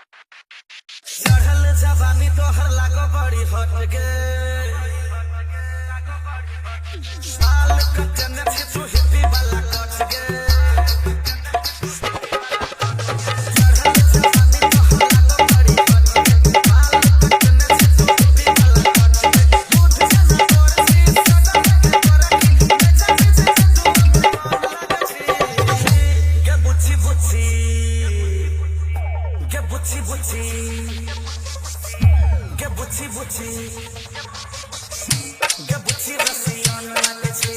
चढ़ल जवानी तोहर लागो बड़ी हट गे साल कटन छे तू हिप्पी वाला कट गे चढ़ल जवानी तोहर लागो बड़ी हट गे साल कटन छे तू हिप्पी वाला कट गे दूध जैसा तोर सी सदा के परखी बेचा बेचा तू गे बुच्ची बुच्ची गे बुच्ची बुच्ची गे बुच्ची बुच्ची गे बुच्ची रसियन लगे छे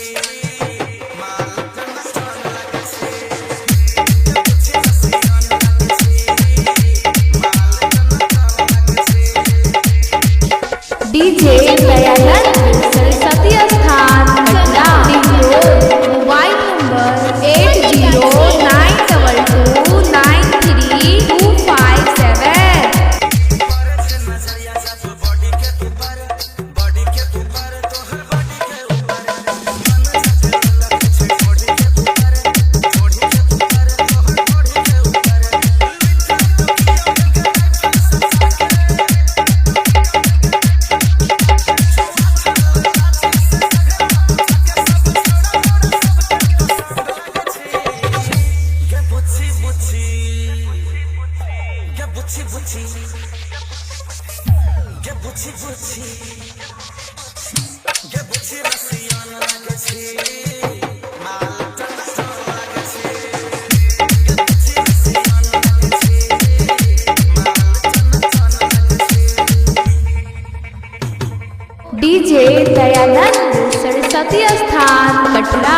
माल तना सन लगे छे गे बुच्ची रसियन लगे छे माल तना सन लगे छे। डीजे दयानंद सरस्वती स्थान पटना मोबाइल नंबर 8092293257। बुच्ची बुच्ची गे बुच्ची बुच्ची गे बुच्ची रसियन लगे छे माल तना सन लगे छे गे बुच्ची रसियन लगे छे माल तना सन लगे छे। डीजे दयानंद सरस्वती स्थान पटना।